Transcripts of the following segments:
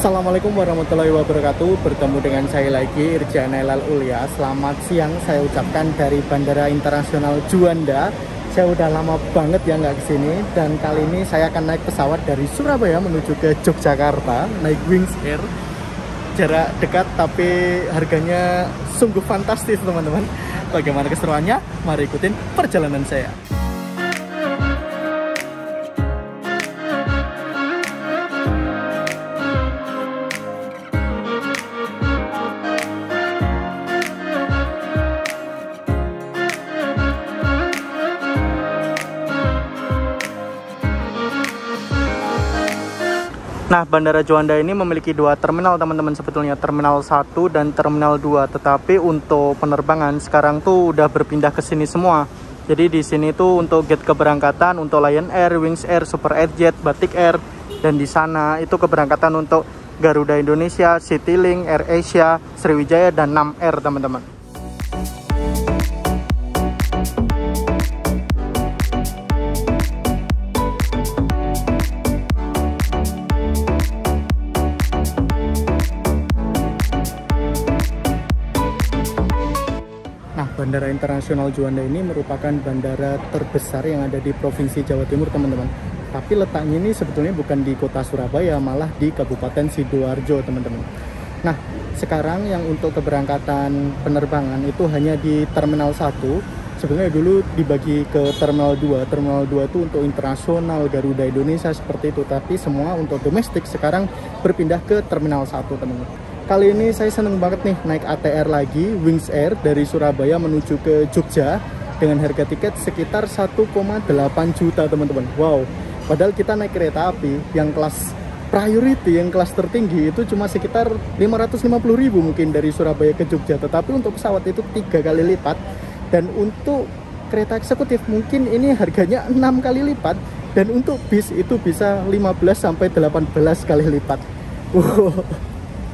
Assalamualaikum warahmatullahi wabarakatuh. Bertemu dengan saya lagi, Irjan Elal Ulya. Selamat siang saya ucapkan dari Bandara Internasional Juanda. Saya udah lama banget ya nggak kesini, dan kali ini saya akan naik pesawat dari Surabaya menuju ke Yogyakarta, naik Wings Air. Jarak dekat tapi harganya sungguh fantastis teman-teman. Bagaimana keseruannya? Mari ikutin perjalanan saya. Nah, Bandara Juanda ini memiliki dua terminal teman-teman, sebetulnya Terminal 1 dan Terminal 2. Tetapi untuk penerbangan sekarang tuh udah berpindah ke sini semua. Jadi di sini tuh untuk gate keberangkatan untuk Lion Air, Wings Air, Super Airjet, Batik Air, dan di sana itu keberangkatan untuk Garuda Indonesia, Citylink, AirAsia, Sriwijaya, dan Nam Air teman-teman. Bandara Internasional Juanda ini merupakan bandara terbesar yang ada di Provinsi Jawa Timur teman-teman. Tapi letaknya ini sebetulnya bukan di kota Surabaya, malah di Kabupaten Sidoarjo teman-teman. Nah, sekarang yang untuk keberangkatan penerbangan itu hanya di Terminal 1. Sebenarnya dulu dibagi ke Terminal 2. Terminal 2 itu untuk internasional, Garuda Indonesia seperti itu. Tapi semua untuk domestik sekarang berpindah ke Terminal 1 teman-teman. Kali ini saya seneng banget nih naik ATR lagi, Wings Air dari Surabaya menuju ke Jogja dengan harga tiket sekitar 1,8 juta teman-teman. Wow, padahal kita naik kereta api yang kelas priority, yang kelas tertinggi itu cuma sekitar 550.000 mungkin dari Surabaya ke Jogja. Tetapi untuk pesawat itu 3 kali lipat, dan untuk kereta eksekutif mungkin ini harganya 6 kali lipat, dan untuk bis itu bisa 15-18 kali lipat. Wow.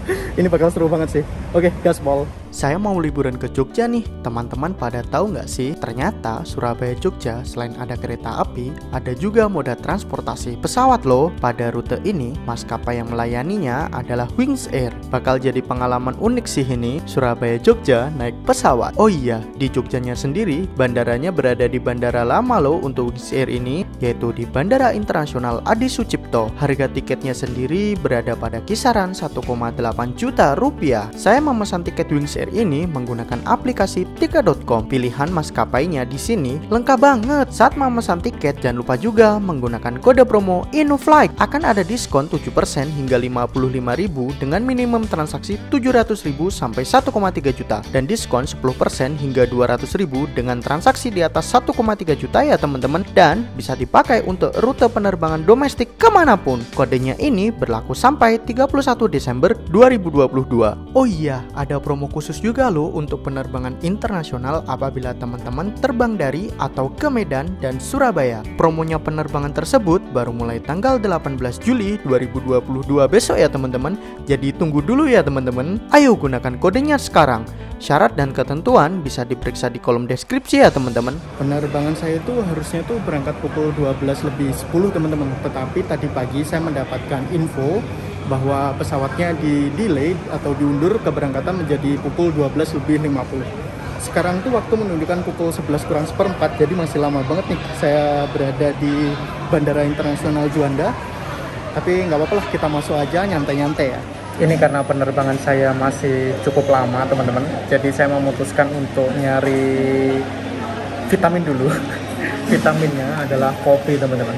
Ini bakal seru banget sih. Oke, gaspol. Saya mau liburan ke Jogja nih. Teman-teman pada tahu nggak sih? Ternyata Surabaya Jogja selain ada kereta api, ada juga moda transportasi pesawat loh. Pada rute ini, maskapai yang melayaninya adalah Wings Air. Bakal jadi pengalaman unik sih ini. Surabaya Jogja naik pesawat. Oh iya, di Jogjanya sendiri, bandaranya berada di bandara lama loh untuk Wings Air ini, yaitu di Bandara Internasional Adi Sucipto. Harga tiketnya sendiri berada pada kisaran 1,8 juta rupiah. Saya memesan tiket Wings Air ini menggunakan aplikasi tiket.com. Pilihan maskapainya di sini lengkap banget. Saat memesan tiket jangan lupa juga menggunakan kode promo INUFLIGHT. Akan ada diskon 7% hingga 55.000 dengan minimum transaksi 700.000 sampai 1,3 juta, dan diskon 10% hingga 200.000 dengan transaksi di atas 1,3 juta ya teman-teman, dan bisa dipakai untuk rute penerbangan domestik kemanapun. Kodenya ini berlaku sampai 31 Desember 2022. Oh iya, ada promo khusus juga loh untuk penerbangan internasional apabila teman-teman terbang dari atau ke Medan dan Surabaya. Promonya penerbangan tersebut baru mulai tanggal 18 Juli 2022 besok ya teman-teman. Jadi tunggu dulu ya teman-teman. Ayo gunakan kodenya sekarang. Syarat dan ketentuan bisa diperiksa di kolom deskripsi ya teman-teman. Penerbangan saya itu harusnya tuh berangkat pukul 12:10 teman-teman. Tetapi tadi pagi saya mendapatkan info bahwa pesawatnya di-delay atau diundur keberangkatan menjadi pukul 12:50. Sekarang tuh waktu menunjukkan pukul 11:04, jadi masih lama banget nih saya berada di Bandara Internasional Juanda. Tapi nggak apa-apa lah, kita masuk aja nyantai-nyantai ya. Ini karena penerbangan saya masih cukup lama teman-teman, jadi saya memutuskan untuk nyari vitamin dulu. Vitaminnya adalah kopi teman-teman.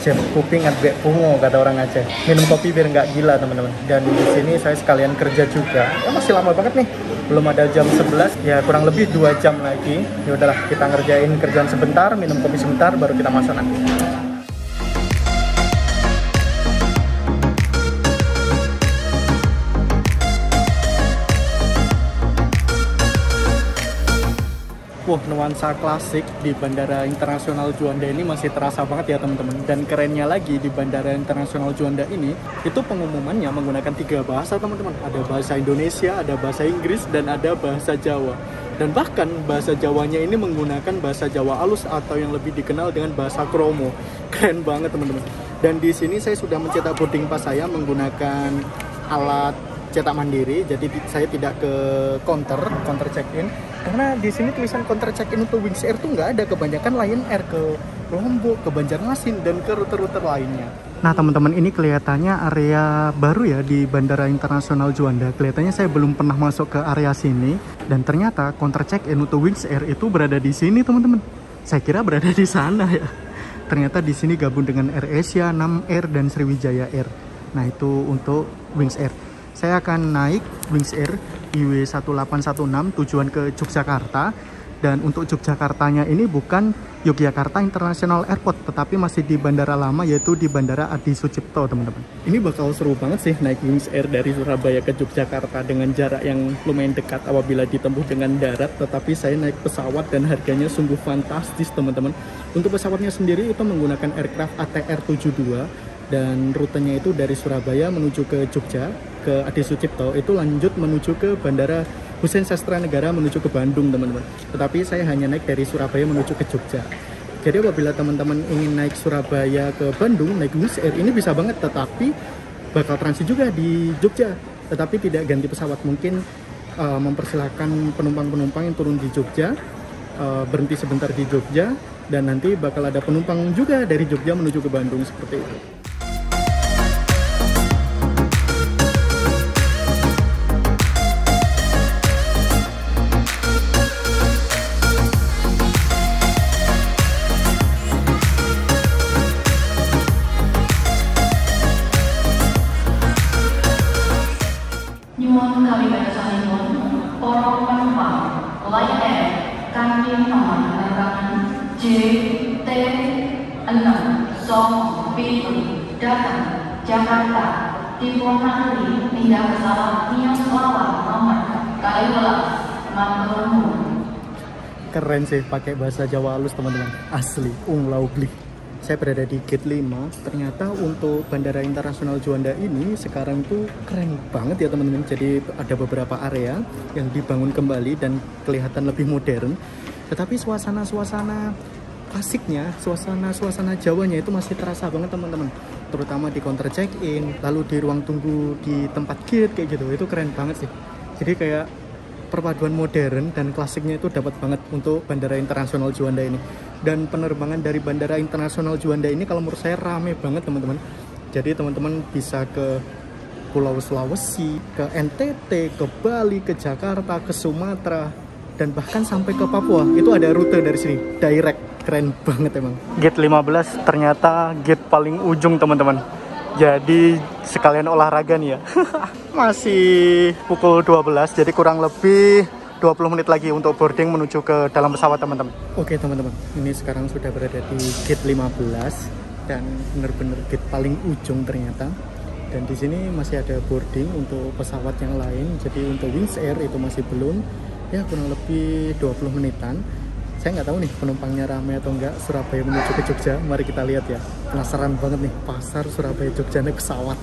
Jam kuping ngadek pungo kata orang Aceh. Minum kopi biar nggak gila teman-teman. Dan di sini saya sekalian kerja juga. Ya masih lama banget nih. Belum ada jam 11, ya kurang lebih 2 jam lagi. Ya udahlah, kita ngerjain kerjaan sebentar, minum kopi sebentar, baru kita masuk nanti. Wah, nuansa klasik di Bandara Internasional Juanda ini masih terasa banget ya teman-teman. Dan kerennya lagi di Bandara Internasional Juanda ini, itu pengumumannya menggunakan 3 bahasa teman-teman. Ada bahasa Indonesia, ada bahasa Inggris, dan ada bahasa Jawa. Dan bahkan bahasa Jawanya ini menggunakan bahasa Jawa halus atau yang lebih dikenal dengan bahasa Kromo. Keren banget teman-teman. Dan di sini saya sudah mencetak boarding pass saya menggunakan alat cetak mandiri, jadi saya tidak ke counter check-in karena di sini tulisan counter check-in untuk Wings Air tuh nggak ada. Kebanyakan Lion Air ke Lombok, ke Banjarmasin, dan ke rute-rute lainnya. Nah teman-teman, ini kelihatannya area baru ya di Bandara Internasional Juanda. Kelihatannya saya belum pernah masuk ke area sini, dan ternyata counter check-in untuk Wings Air itu berada di sini teman-teman. Saya kira berada di sana ya. Ternyata di sini gabung dengan AirAsia, Nam Air, dan Sriwijaya Air. Nah itu untuk Wings Air. Saya akan naik Wings Air IW1816 tujuan ke Yogyakarta. Dan untuk Yogyakartanya ini bukan Yogyakarta International Airport, tetapi masih di bandara lama, yaitu di Bandara Adi Sucipto teman-teman. Ini bakal seru banget sih naik Wings Air dari Surabaya ke Yogyakarta dengan jarak yang lumayan dekat apabila ditempuh dengan darat. Tetapi saya naik pesawat dan harganya sungguh fantastis teman-teman. Untuk pesawatnya sendiri itu menggunakan aircraft ATR 72. Dan rutenya itu dari Surabaya menuju ke Jogja, ke Adi Sucipto, itu lanjut menuju ke Bandara Husein Sastranegara menuju ke Bandung teman-teman. Tetapi saya hanya naik dari Surabaya menuju ke Jogja. Jadi apabila teman-teman ingin naik Surabaya ke Bandung, naik Wings Air ini bisa banget, tetapi bakal transit juga di Jogja. Tetapi tidak ganti pesawat, mungkin mempersilahkan penumpang-penumpang yang turun di Jogja, berhenti sebentar di Jogja, dan nanti bakal ada penumpang juga dari Jogja menuju ke Bandung seperti itu. Kami bacakan para penumpang Lion Air kanti nomor penerbangan JT607 datang Jakarta Timbul Nakri pindah pesawat Nias Lawang nomor Kaliwala Matur Nuwun. Keren sih pakai bahasa Jawa halus teman-teman, asli unglau bli. Saya berada di gate 5. Ternyata untuk Bandara Internasional Juanda ini sekarang tuh keren banget ya teman-teman. Jadi ada beberapa area yang dibangun kembali dan kelihatan lebih modern. Tetapi suasana klasiknya, suasana Jawanya itu masih terasa banget teman-teman. Terutama di counter check-in, lalu di ruang tunggu di tempat gate kayak gitu. Itu keren banget sih. Jadi kayak perpaduan modern dan klasiknya itu dapat banget untuk Bandara Internasional Juanda ini. Dan penerbangan dari Bandara Internasional Juanda ini kalau menurut saya rame banget teman-teman. Jadi teman-teman bisa ke Pulau Sulawesi, ke NTT, ke Bali, ke Jakarta, ke Sumatera, dan bahkan sampai ke Papua. Itu ada rute dari sini, direct. Keren banget emang. Gate 15 ternyata gate paling ujung teman-teman. Jadi sekalian olahraga nih ya. Masih pukul 12, jadi kurang lebih 20 menit lagi untuk boarding menuju ke dalam pesawat teman-teman. Oke teman-teman, ini sekarang sudah berada di gate 15 dan benar-benar gate paling ujung ternyata. Dan di sini masih ada boarding untuk pesawat yang lain. Jadi untuk Wings Air itu masih belum, ya kurang lebih 20 menitan. Saya nggak tahu nih penumpangnya ramai atau enggak. Surabaya menuju ke Jogja, mari kita lihat ya. Penasaran banget nih pasar Surabaya Jogja naik pesawat.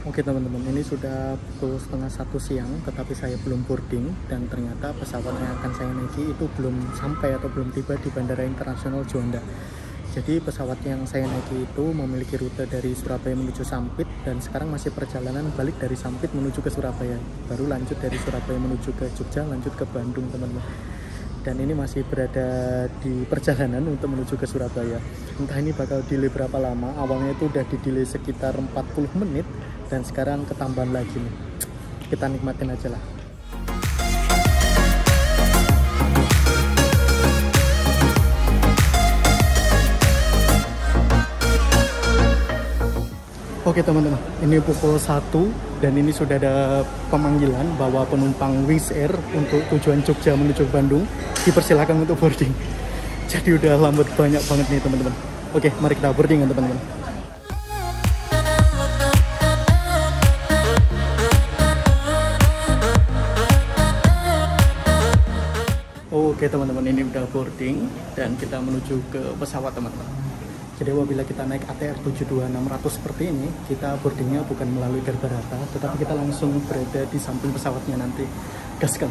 Oke teman-teman, ini sudah pukul 12:30 siang, tetapi saya belum boarding dan ternyata pesawat yang akan saya naiki itu belum sampai atau belum tiba di Bandara Internasional Juanda. Jadi pesawat yang saya naiki itu memiliki rute dari Surabaya menuju Sampit dan sekarang masih perjalanan balik dari Sampit menuju ke Surabaya. Baru lanjut dari Surabaya menuju ke Jogja, lanjut ke Bandung teman-teman. Dan ini masih berada di perjalanan untuk menuju ke Surabaya. Entah ini bakal delay berapa lama. Awalnya itu udah di delay sekitar 40 menit dan sekarang ketambahan lagi nih. Kita nikmatin aja lah. Oke teman-teman, ini pukul 1 dan ini sudah ada pemanggilan bahwa penumpang Wings Air untuk tujuan Jogja menuju Bandung dipersilakan untuk boarding. Jadi udah lambat banyak banget nih teman-teman. Oke, mari kita boarding ya teman-teman. Oke teman-teman, ini udah boarding dan kita menuju ke pesawat teman-teman. Jadi apabila kita naik ATR 72600 seperti ini, kita boardingnya bukan melalui Garbarata, tetapi kita langsung berada di samping pesawatnya nanti. Gaskan!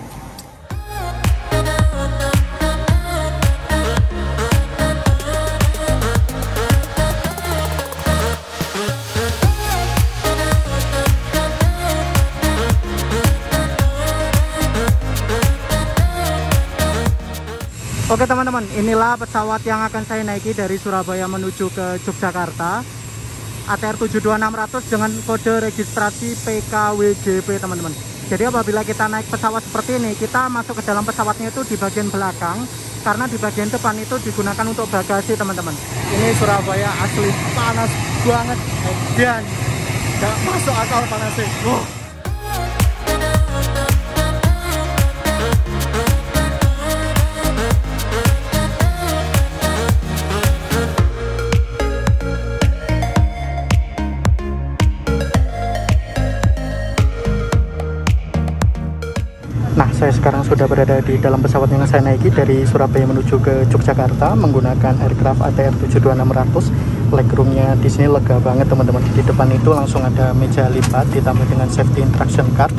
Oke teman-teman, inilah pesawat yang akan saya naiki dari Surabaya menuju ke Yogyakarta. ATR 72600 dengan kode registrasi PKWGP teman-teman. Jadi apabila kita naik pesawat seperti ini, kita masuk ke dalam pesawatnya itu di bagian belakang, karena di bagian depan itu digunakan untuk bagasi teman-teman. Ini Surabaya asli panas banget, dan gak masuk akal panasnya. Nah, saya sekarang sudah berada di dalam pesawat yang saya naiki dari Surabaya menuju ke Yogyakarta menggunakan aircraft ATR 72600. Legroomnya di sini lega banget teman-teman. Di depan itu langsung ada meja lipat ditambah dengan safety interaction card.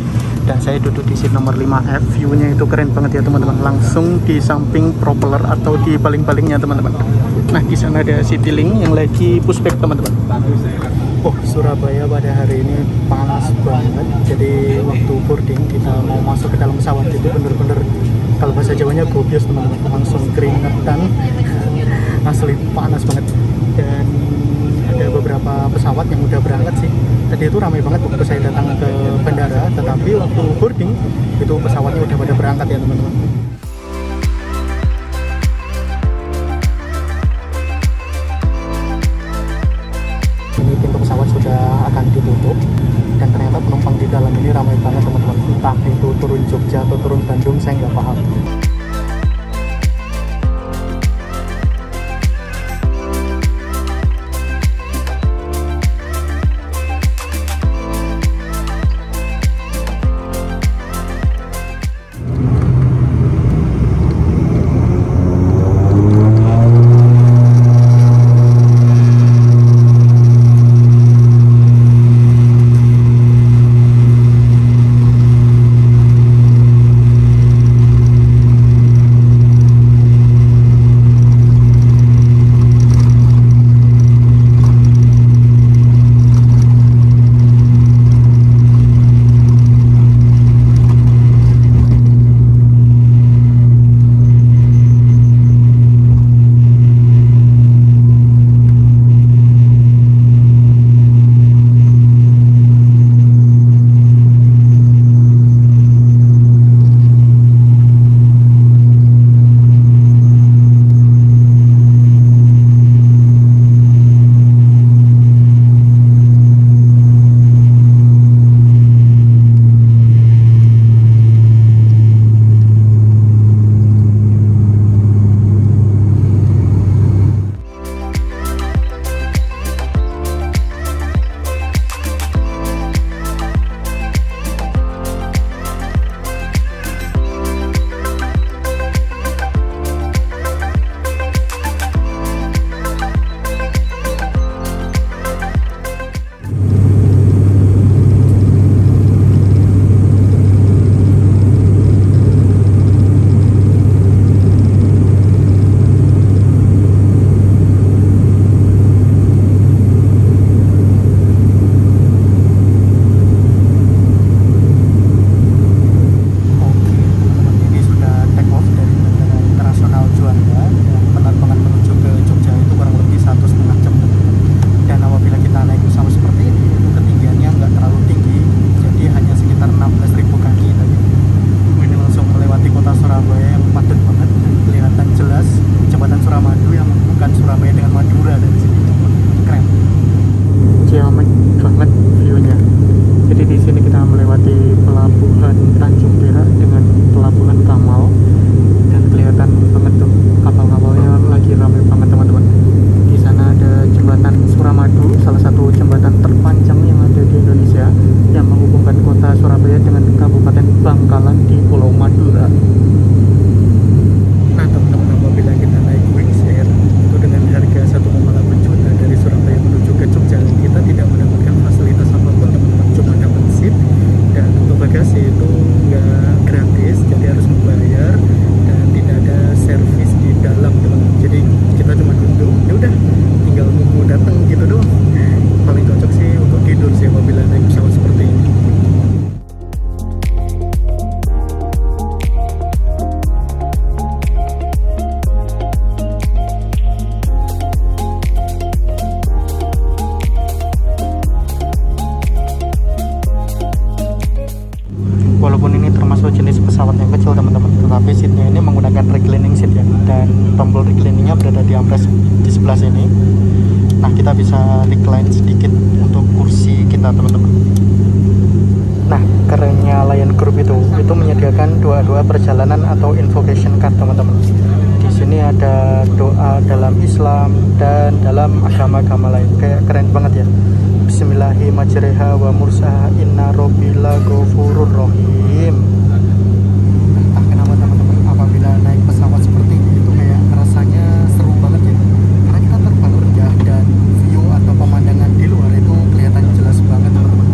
Dan saya duduk di seat nomor 5F. View-nya itu keren banget ya teman-teman. Langsung di samping propeller atau di baling-balingnya teman-teman. Nah, di sana ada Citylink yang lagi pushback teman-teman. Oh, Surabaya pada hari ini panas banget. Jadi waktu boarding kita mau masuk ke dalam pesawat itu bener-bener, kalau bahasa Jawanya gobios teman-teman, langsung keringetan. Asli panas banget. Dan ada beberapa pesawat yang udah berangkat sih. Tadi itu ramai banget waktu saya datang ke bandara, tetapi waktu boarding itu pesawatnya udah pada berangkat ya teman-teman. Ini pintu pesawat sudah akan ditutup, dan ternyata penumpang di dalam ini ramai banget teman-teman. Entah itu turun Jogja atau turun Bandung, saya nggak paham. bagasi itu nggak gratis. pesawat yang kecil teman-teman, tetapi seatnya ini menggunakan reclining seat ya, dan tombol recliningnya berada di armrest di sebelah sini. Nah, kita bisa recline sedikit untuk kursi kita teman-teman. Nah, kerennya Lion Group itu menyediakan doa-doa perjalanan atau invocation card teman-teman. Di sini ada doa dalam Islam dan dalam agama-agama lain, kayak keren banget ya. Bismillahirrahmanirrahim wa mursaha inna robbila ghafurur rahim. Entah kenapa teman-teman, apabila naik pesawat seperti ini itu kayak rasanya seru banget ya, karena kita terbang rendah dan view atau pemandangan di luar itu kelihatannya jelas banget teman-teman.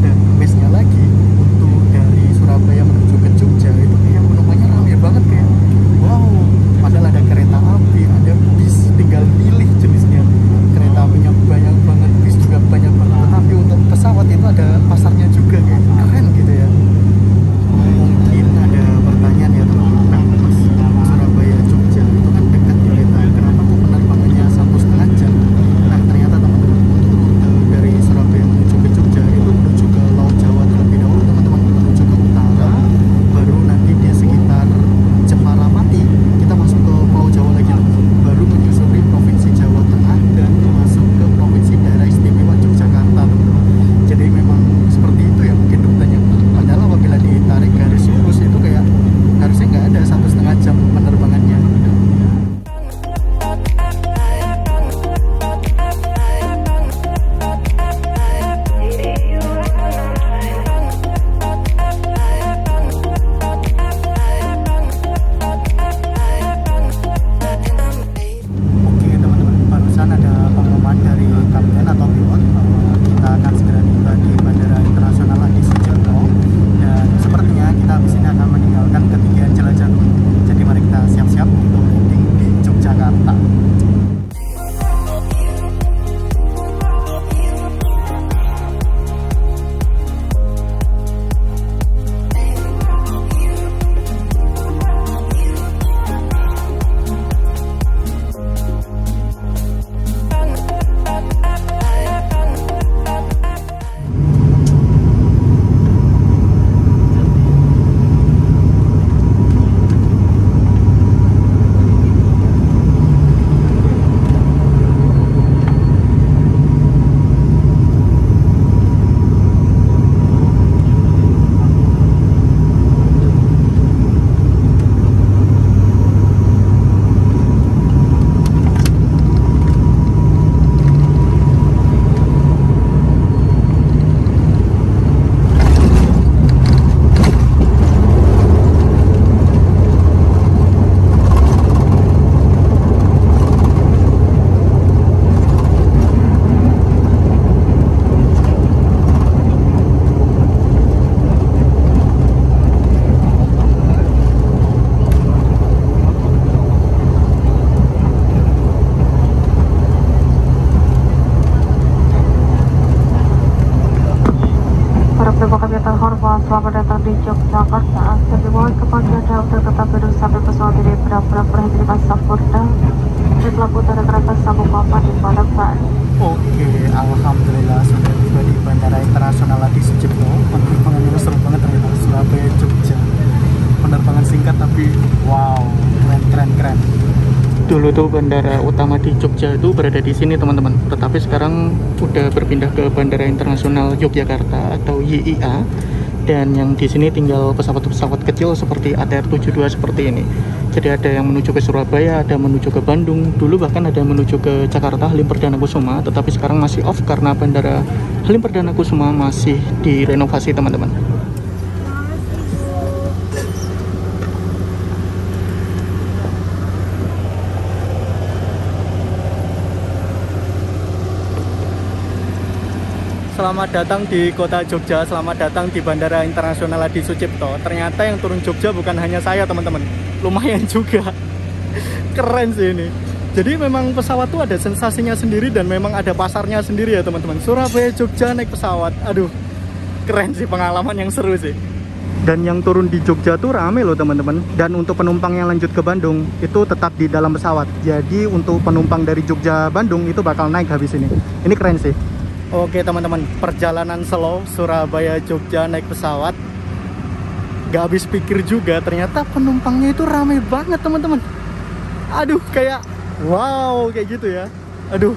Dan base-nya lagi untuk dari Surabaya menuju ke Jogja itu kayak penumpangnya ramai banget, kayak wow, padahal ada kereta api, ada bis, tinggal pilih jenisnya. Kereta apinya banyak banget, bis juga banyak banget, tetapi untuk pesawat itu ada pasarnya juga, kayak keren gitu ya. Mungkin ada pertanyaan ya teman-teman, nah mas, Surabaya Jogja itu kan dekat di kereta, kenapa kok penerbangannya 1,5 jam? Nah ternyata teman-teman, untuk rute dari Surabaya menuju ke Jogja itu menuju ke Laut Jawa terlebih dahulu teman-teman, menuju ke utara, baru nanti di sekitar Jepara Pati kita masuk ke Pulau Jawa lagi, baru menyusuri Provinsi Jawa Tengah dan masuk ke Provinsi Daerah Istimewa Yogyakarta teman-teman. Jadi memang seperti itu ya mungkin rutenya, padahal apabila ditarik garis lurus itu kayak harusnya nggak ada 1,5 jam penerbangannya. Oke teman-teman, barusan ada pengumuman dari kapten atau pilot bahwa kita akan segera tiba di Bandara Internasional Adi Sucipto, dan sepertinya kita habis ini akan meninggalkan ketinggian jelajah. Jadi mari kita siap-siap untuk landing di Yogyakarta. Selamat datang di Yogyakarta. Kami mohon kepada Anda untuk tetap duduk sampai pesawat ini benar-benar berhenti sempurna dan lampu tanda kereta sambung papan di padamkan. Oke, alhamdulillah sudah tiba di Bandara Internasional Adi Sucipto. Penerbangannya seru banget ternyata, Surabaya Jogja. Penerbangan singkat tapi wow, keren. Dulu tuh bandara utama di Jogja itu berada di sini teman-teman, tetapi sekarang udah berpindah ke Bandara Internasional Yogyakarta atau YIA. Dan yang di sini tinggal pesawat-pesawat kecil seperti ATR-72 seperti ini. Jadi ada yang menuju ke Surabaya, ada menuju ke Bandung, dulu bahkan ada yang menuju ke Jakarta Halim Perdana Kusuma, tetapi sekarang masih off karena Bandara Halim Perdana Kusuma masih direnovasi teman-teman. Selamat datang di kota Jogja, selamat datang di Bandara Internasional Adi Sucipto. Ternyata yang turun Jogja bukan hanya saya teman-teman, lumayan juga. Keren sih ini. Jadi memang pesawat tuh ada sensasinya sendiri dan memang ada pasarnya sendiri ya teman-teman. Surabaya Jogja naik pesawat, aduh keren sih, pengalaman yang seru sih. Dan yang turun di Jogja tuh rame loh teman-teman. Dan untuk penumpang yang lanjut ke Bandung itu tetap di dalam pesawat. Jadi untuk penumpang dari Jogja Bandung itu bakal naik habis ini. Ini keren sih. Oke teman-teman, perjalanan slow Surabaya Jogja naik pesawat. nggak habis pikir juga, ternyata penumpangnya itu ramai banget teman-teman. Aduh, kayak wow, kayak gitu ya. Aduh,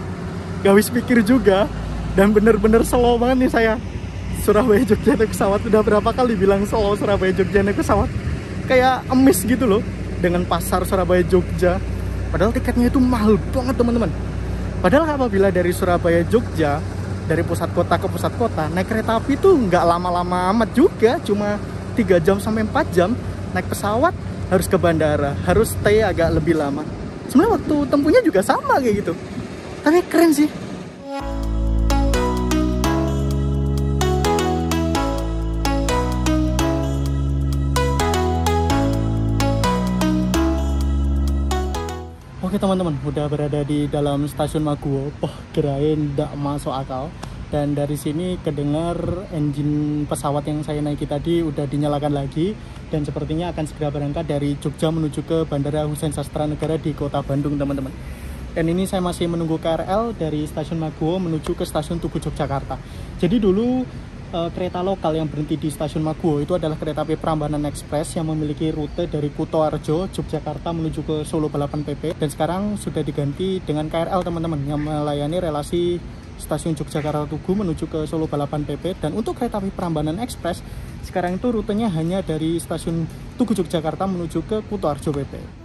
nggak habis pikir juga. Dan bener-bener slow banget nih saya. Surabaya Jogja naik pesawat, udah berapa kali bilang slow Surabaya Jogja naik pesawat. Kayak emis gitu loh dengan pasar Surabaya Jogja. Padahal tiketnya itu mahal banget teman-teman. Padahal apabila dari Surabaya Jogja, dari pusat kota ke pusat kota, naik kereta api itu nggak lama-lama amat juga, cuma 3 jam sampai 4 jam. Naik pesawat harus ke bandara, harus stay agak lebih lama. Sebenarnya waktu tempuhnya juga sama kayak gitu. Tapi keren sih. Oke teman-teman, udah berada di dalam stasiun Maguwo. Kirain nggak masuk akal. Dan dari sini kedengar engine pesawat yang saya naiki tadi udah dinyalakan lagi. Dan sepertinya akan segera berangkat dari Jogja menuju ke Bandara Husein Sastranegara di Kota Bandung teman-teman. Dan ini saya masih menunggu KRL dari stasiun Maguwo menuju ke stasiun Tugu Yogyakarta. Jadi dulu kereta lokal yang berhenti di stasiun Maguwo itu adalah kereta api Prambanan Express yang memiliki rute dari Kutoarjo, Yogyakarta menuju ke Solo Balapan PP. Dan sekarang sudah diganti dengan KRL teman-teman yang melayani relasi stasiun Yogyakarta Tugu menuju ke Solo Balapan PP. Dan untuk kereta api Prambanan Express sekarang itu rutenya hanya dari stasiun Tugu Yogyakarta menuju ke Kutoarjo PP.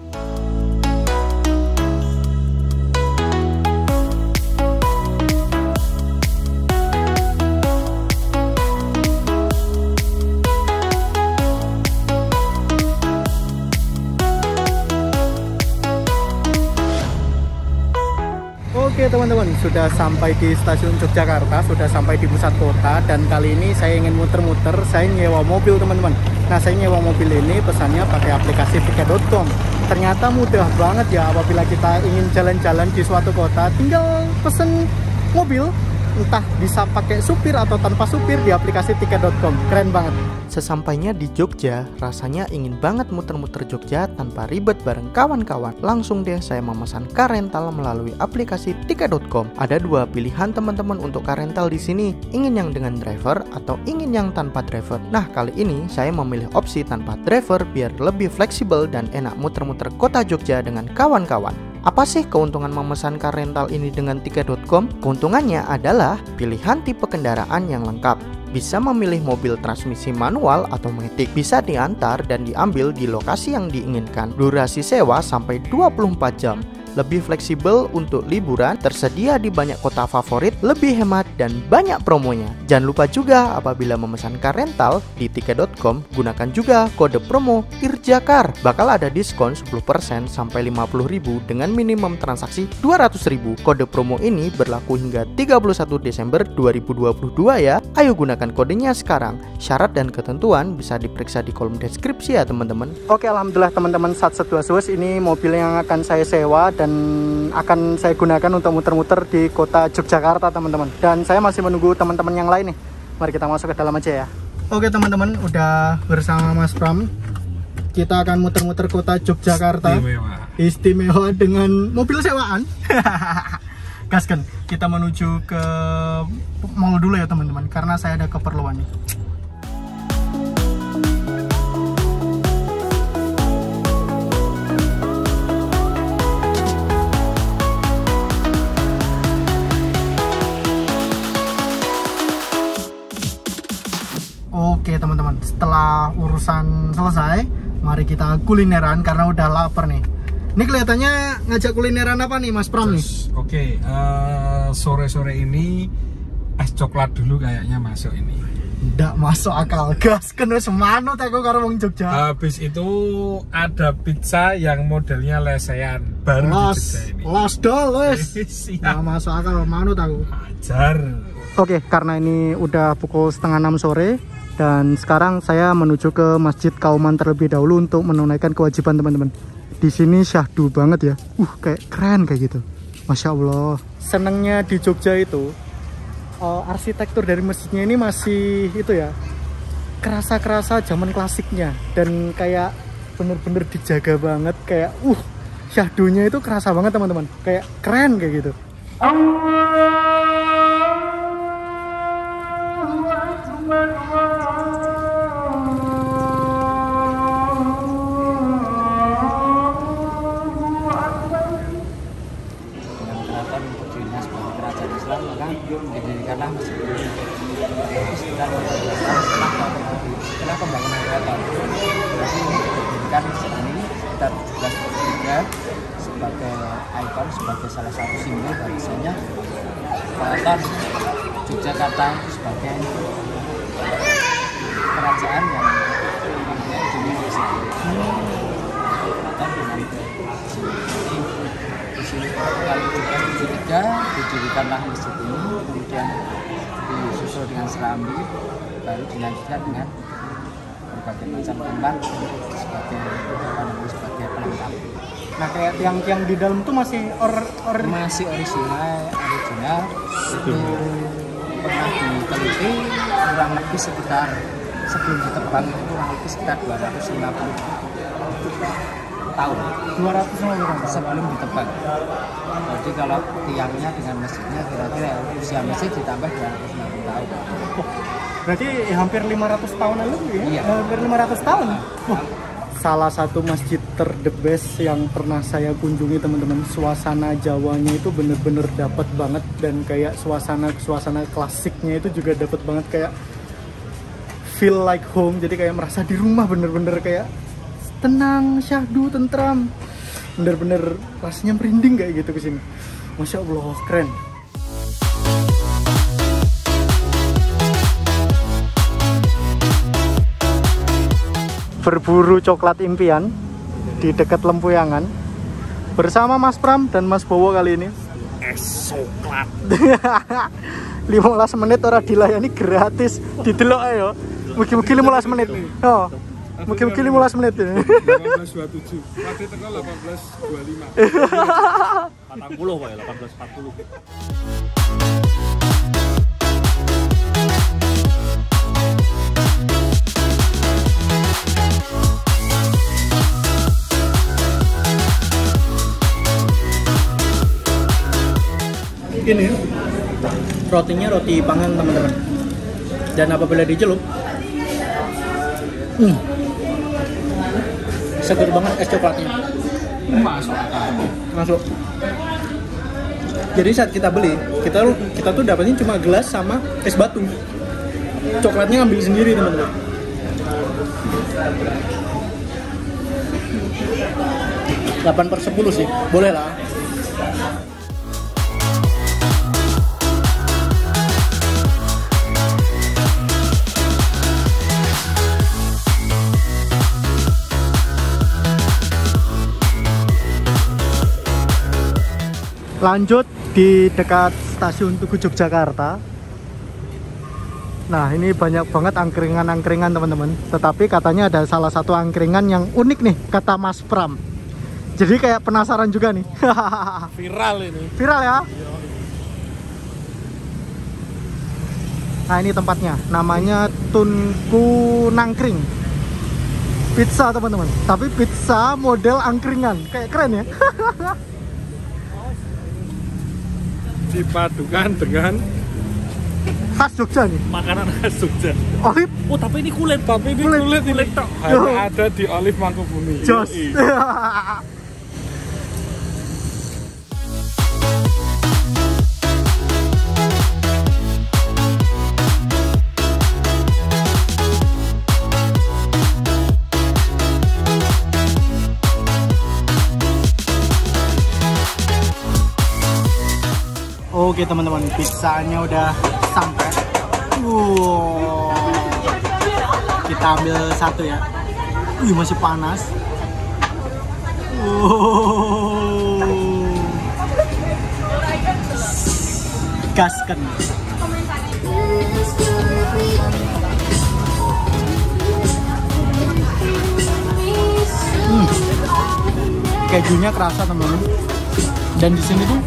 Oke teman-teman, sudah sampai di stasiun Yogyakarta, sudah sampai di pusat kota. Dan kali ini saya ingin muter-muter, saya nyewa mobil teman-teman. Nah, saya nyewa mobil ini pesannya pakai aplikasi tiket.com. Ternyata mudah banget ya apabila kita ingin jalan-jalan di suatu kota, tinggal pesen mobil, entah bisa pakai supir atau tanpa supir di aplikasi tiket.com. Keren banget. Sesampainya di Jogja, rasanya ingin banget muter-muter Jogja tanpa ribet bareng kawan-kawan. Langsung deh saya memesan car rental melalui aplikasi tiket.com. Ada 2 pilihan teman-teman untuk car rental di sini. Ingin yang dengan driver atau ingin yang tanpa driver. Nah, kali ini saya memilih opsi tanpa driver biar lebih fleksibel dan enak muter-muter kota Jogja dengan kawan-kawan. Apa sih keuntungan memesan car rental ini dengan tiket.com? Keuntungannya adalah pilihan tipe kendaraan yang lengkap. Bisa memilih mobil transmisi manual atau matic, bisa diantar dan diambil di lokasi yang diinginkan. Durasi sewa sampai 24 jam. Lebih fleksibel untuk liburan, tersedia di banyak kota favorit, lebih hemat dan banyak promonya. Jangan lupa juga apabila memesan car rental di tiket.com, gunakan juga kode promo IRJAKAR. Bakal ada diskon 10% sampai 50.000 dengan minimum transaksi 200.000. Kode promo ini berlaku hingga 31 Desember 2022 ya. Ayo gunakan kodenya sekarang. Syarat dan ketentuan bisa diperiksa di kolom deskripsi ya teman-teman. Oke, alhamdulillah teman-teman, ini mobil yang akan saya sewa dan akan saya gunakan untuk muter-muter di kota Yogyakarta teman-teman. Dan saya masih menunggu teman-teman yang lain nih. Mari kita masuk ke dalam aja ya. Oke teman-teman, udah bersama Mas Pram. Kita akan muter-muter kota Yogyakarta. Istimewa dengan mobil sewaan. Gaskan, kita menuju ke mall dulu ya teman-teman, karena saya ada keperluan nih. Oke teman-teman, setelah urusan selesai, mari kita kulineran karena udah lapar nih. Ini kelihatannya ngajak kulineran apa nih Mas Pram nih? Oke, sore-sore ini es coklat dulu kayaknya masuk ini. Nggak masuk akal, gas kena semanut aku karo wong Jogja. Habis itu ada pizza yang modelnya lesehan baru di Jogja ini. Los dol wes. Nggak masuk akal, manut aku. Hajar. Oke, karena ini udah pukul 5:30 sore. Dan sekarang saya menuju ke Masjid Kauman terlebih dahulu untuk menunaikan kewajiban teman-teman. Di sini syahdu banget ya. Kayak keren kayak gitu. Masya Allah. Senangnya di Jogja itu arsitektur dari masjidnya ini masih itu ya, kerasa zaman klasiknya. Dan kayak bener-bener dijaga banget. Kayak syahdunya itu kerasa banget teman-teman. Kayak keren kayak gitu. sebagai salah satu simbol bahwasanya keraton Yogyakarta itu sebagai kerajaan yang mempunyai Indonesia. Keraton dengan di sini kali 73 didirikanlah masjid ini, kemudian disusul dengan serambi, baru dilanjutkan dengan berbagai macam tempat sebagai pelengkap. Nah, kayak tiang-tiang di dalam tuh masih Masih original itu pernah diteliti kurang lebih sekitar sebelum ditebang itu kurang lebih sekitar 250 tahun. 250 tahun sebelum ditebang. Jadi kalau tiangnya dengan masjidnya kira-kira usia masjid ditambah 250 tahun. Berarti hampir 500 tahunan lebih ya? Iya. Hampir 500 tahun. Salah satu masjid the best yang pernah saya kunjungi teman-teman, suasana Jawanya itu bener-bener dapat banget, dan kayak suasana klasiknya itu juga dapat banget, kayak feel like home. Jadi kayak merasa di rumah, bener-bener kayak tenang, syahdu, tentram, bener-bener rasanya merinding kayak gitu kesini. Masya Allah, keren. Berburu coklat impian di dekat Lempuyangan bersama Mas Pram dan Mas Bowo kali ini. Coklat 15 menit ora dilayani gratis, didelok ayo. Mugi-mugi 15 menit. Oh. Mugi-mugi 15 menit. 18.27. Pasti teko 18.25. 40 Pak ya, 18.40. Ini rotinya roti panggang teman-teman, dan apabila dicelup seger banget es coklatnya. Masuk. Jadi saat kita beli, kita tuh dapatnya cuma gelas sama es batu. Coklatnya ngambil sendiri teman-teman. Delapan per 10 sih, boleh lah. Lanjut di dekat stasiun Tugu Yogyakarta. Nah, ini banyak banget angkringan-angkringan teman-teman. Tetapi katanya ada salah satu angkringan yang unik nih, kata Mas Pram. Jadi kayak penasaran juga nih. Viral ini. Viral ya? Nah, ini tempatnya. Namanya Tunku Nangkring. Pizza teman-teman. Tapi pizza model angkringan. Kayak keren ya? Dipadukan dengan Khas Jogja nih. Makanan khas Jogja. Olive. Oh, tapi ini kulit. tapi ini kulit tok. Hanya ada di Olive Mangkubumi. Jos. Oke teman-teman, pizzanya udah sampai. Kita ambil satu ya. Masih panas. Gaskan. Kejunya kerasa teman-teman. Dan di sini tuh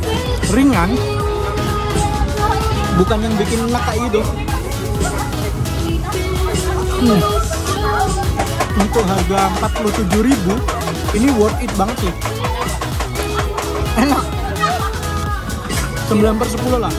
ringan. Bukan yang bikin enak kayak gitu. Untuk harga 47.000 ini worth it banget sih. Enak. 9 per 10 lah.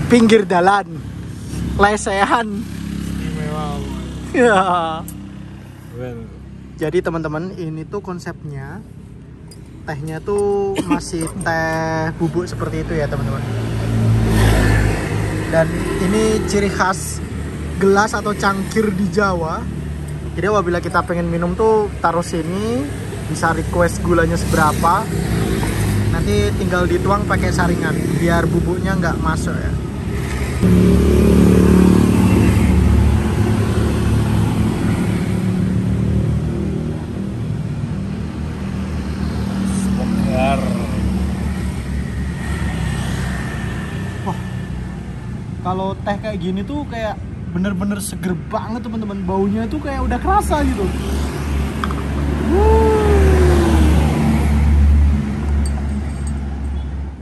pinggir jalan, lesehan. Istimewa. Ya. Well. Jadi teman-teman, ini tuh konsepnya tehnya tuh masih teh bubuk seperti itu ya teman-teman. Dan ini ciri khas gelas atau cangkir di Jawa. Jadi apabila kita pengen minum tuh taruh sini, bisa request gulanya seberapa. Nanti tinggal dituang pakai saringan biar bubuknya nggak masuk ya. Sebentar. Wah, kalau teh kayak gini tuh kayak bener-bener seger banget teman-teman. Baunya tuh kayak udah kerasa gitu.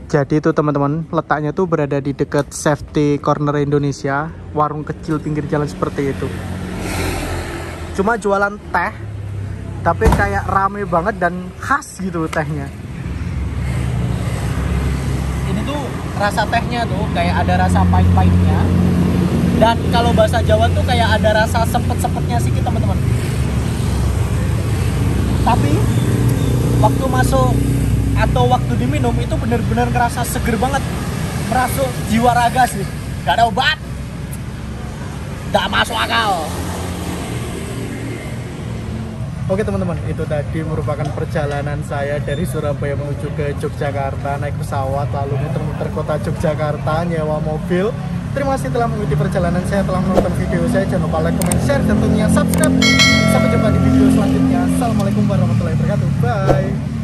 Jadi itu teman-teman, letaknya tuh berada di dekat Safety Corner Indonesia, warung kecil pinggir jalan seperti itu. Cuma jualan teh, tapi kayak rame banget dan khas gitu tehnya. Ini tuh rasa tehnya tuh kayak ada rasa pahit-pahitnya. Dan kalau bahasa Jawa tuh kayak ada rasa sepet-sepetnya sedikit teman-teman. Tapi waktu masuk atau waktu diminum itu bener-bener ngerasa seger banget, merasuk jiwa raga sih. Gak ada obat, gak masuk akal. Oke teman-teman, itu tadi merupakan perjalanan saya dari Surabaya menuju ke Yogyakarta, naik pesawat lalu muter-muter kota Yogyakarta, nyewa mobil. Terima kasih telah mengikuti perjalanan saya, telah menonton video saya. Jangan lupa like, comment, share, dan tentunya subscribe. Sampai jumpa di video selanjutnya. Assalamualaikum warahmatullahi wabarakatuh. Bye.